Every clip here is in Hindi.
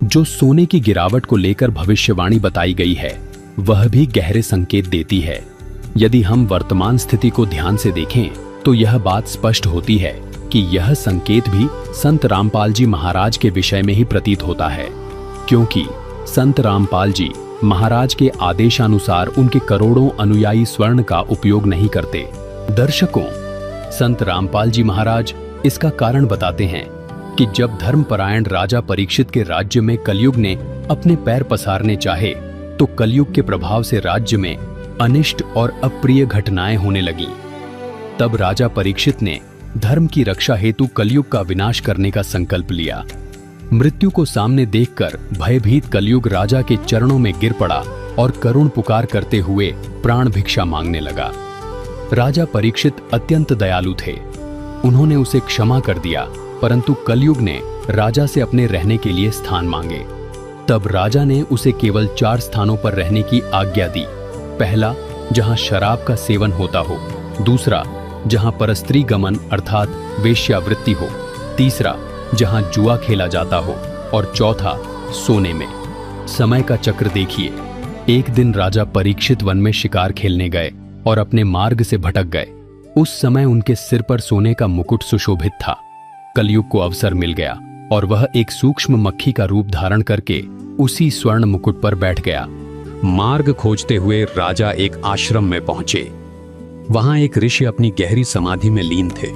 जो सोने की गिरावट को लेकर भविष्यवाणी बताई गई है वह भी गहरे संकेत देती है। यदि हम वर्तमान स्थिति को ध्यान से देखें तो यह बात स्पष्ट होती है कि यह संकेत भी संत रामपाल जी महाराज के विषय में ही प्रतीत होता है, क्योंकि संत रामपाल जी महाराज के आदेशानुसार उनके करोड़ों अनुयायी स्वर्ण का उपयोग नहीं करते। दर्शकों, संत रामपाल जी महाराज इसका कारण बताते हैं कि जब धर्मपरायण राजा परीक्षित के राज्य में कलयुग ने अपने पैर पसारने चाहे तो कलयुग के प्रभाव से राज्य में अनिष्ट और अप्रिय घटनाएं होने लगीं। तब राजा परीक्षित ने धर्म की रक्षा हेतु कलयुग का विनाश करने का संकल्प लिया। मृत्यु को सामने देखकर भयभीत कलयुग राजा के चरणों में गिर पड़ा और करुण पुकार करते हुए प्राण भिक्षा मांगने लगा। राजा परीक्षित अत्यंत दयालु थे। उन्होंने उसे क्षमा कर दिया, परंतु कलयुग ने राजा से अपने रहने के लिए स्थान मांगे। तब राजा ने उसे केवल 4 स्थानों पर रहने की आज्ञा दी। पहला, जहां शराब का सेवन होता हो। दूसरा, जहां परस्त्री गमन अर्थात वेश्यावृत्ति हो। तीसरा, जहां जुआ खेला जाता हो। और चौथा, सोने में। समय का चक्र देखिए। एक दिन राजा परीक्षित वन में शिकार खेलने गए और अपने मार्ग से भटक गए। उस समय उनके सिर पर सोने का मुकुट सुशोभित था। कलयुग को अवसर मिल गया और वह एक सूक्ष्म मक्खी का रूप धारण करके उसी स्वर्ण मुकुट पर बैठ गया। मार्ग खोजते हुए राजा एक आश्रम में पहुंचे। वहां एक ऋषि अपनी गहरी समाधि में लीन थे।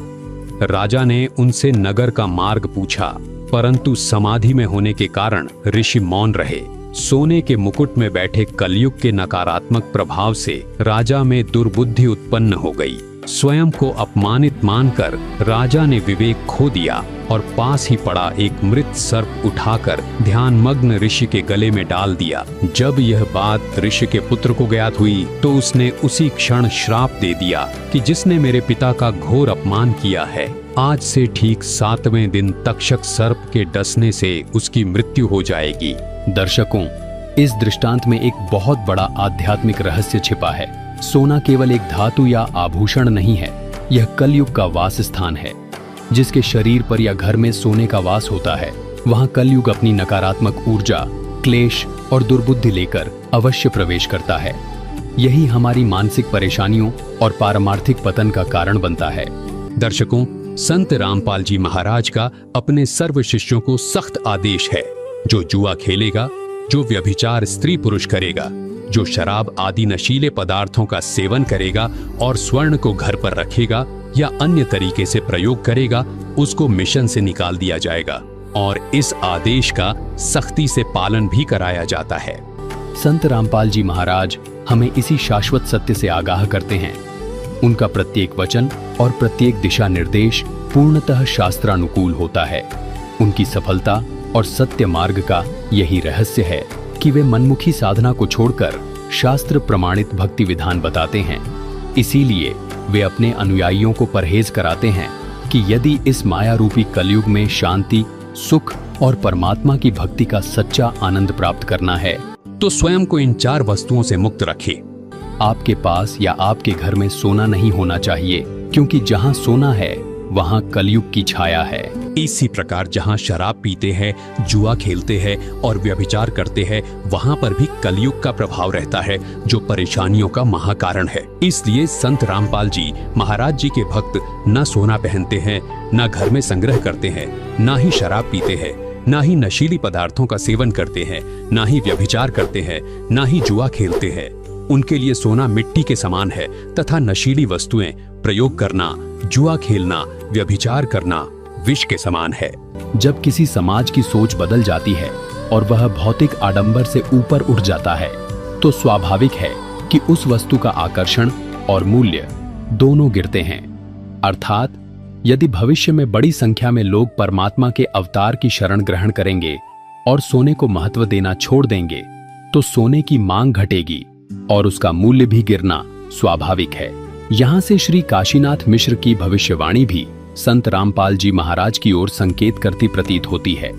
राजा ने उनसे नगर का मार्ग पूछा, परंतु समाधि में होने के कारण ऋषि मौन रहे। सोने के मुकुट में बैठे कलयुग के नकारात्मक प्रभाव से राजा में दुर्बुद्धि उत्पन्न हो गई। स्वयं को अपमानित मानकर राजा ने विवेक खो दिया और पास ही पड़ा एक मृत सर्प उठाकर ध्यानमग्न ऋषि के गले में डाल दिया। जब यह बात ऋषि के पुत्र को ज्ञात हुई तो उसने उसी क्षण श्राप दे दिया कि जिसने मेरे पिता का घोर अपमान किया है, आज से ठीक 7वें दिन तक्षक सर्प के डसने से उसकी मृत्यु हो जाएगी। दर्शकों, इस दृष्टांत में एक बहुत बड़ा आध्यात्मिक रहस्य छिपा है। सोना केवल एक धातु या आभूषण नहीं है, यह कलयुग का वास स्थान है। जिसके शरीर पर या घर में सोने का वास होता है, वहां कलयुग अपनी नकारात्मक ऊर्जा, क्लेश और दुर्बुद्धि लेकर अवश्य प्रवेश करता है। यही हमारी मानसिक परेशानियों और पारमार्थिक पतन का कारण बनता है। दर्शकों, संत रामपाल जी महाराज का अपने सर्व शिष्यों को सख्त आदेश है, जो जुआ खेलेगा, जो व्यभिचार स्त्री पुरुष करेगा, जो शराब आदि नशीले पदार्थों का सेवन करेगा और स्वर्ण को घर पर रखेगा या अन्य तरीके से प्रयोग करेगा, उसको मिशन से निकाल दिया जाएगा और इस आदेश का सख्ती से पालन भी कराया जाता है। संत रामपाल जी महाराज हमें इसी शाश्वत सत्य से आगाह करते हैं। उनका प्रत्येक वचन और प्रत्येक दिशा निर्देश पूर्णतः शास्त्रानुकूल होता है। उनकी सफलता और सत्य मार्ग का यही रहस्य है कि वे मनमुखी साधना को छोड़कर शास्त्र प्रमाणित भक्ति विधान बताते हैं। इसीलिए वे अपने अनुयायियों को परहेज कराते हैं कि यदि इस माया रूपी कलयुग में शांति, सुख और परमात्मा की भक्ति का सच्चा आनंद प्राप्त करना है तो स्वयं को इन 4 वस्तुओं से मुक्त रखें। आपके पास या आपके घर में सोना नहीं होना चाहिए, क्योंकि जहां सोना है वहां कलयुग की छाया है। इसी प्रकार जहां शराब पीते हैं, जुआ खेलते हैं और व्यभिचार करते हैं, वहां पर भी कलयुग का प्रभाव रहता है, जो परेशानियों का महाकारण है। इसलिए संत रामपाल जी महाराज जी के भक्त न सोना पहनते हैं, न घर में संग्रह करते हैं, न ही शराब पीते हैं, न ही नशीली पदार्थों का सेवन करते हैं, न ही व्यभिचार करते हैं, न ही जुआ खेलते हैं। उनके लिए सोना मिट्टी के समान है तथा नशीली वस्तुएं प्रयोग करना, जुआ खेलना, व्यभिचार करना विष के समान है। जब किसी समाज की सोच बदल जाती है और वह भौतिक आडंबर से ऊपर उठ जाता है, तो स्वाभाविक है कि उस वस्तु का आकर्षण और मूल्य दोनों गिरते हैं। अर्थात यदि भविष्य में बड़ी संख्या में लोग परमात्मा के अवतार की शरण ग्रहण करेंगे और सोने को महत्व देना छोड़ देंगे, तो सोने की मांग घटेगी और उसका मूल्य भी गिरना स्वाभाविक है। यहाँ से श्री काशीनाथ मिश्र की भविष्यवाणी भी संत रामपाल जी महाराज की ओर संकेत करती प्रतीत होती है।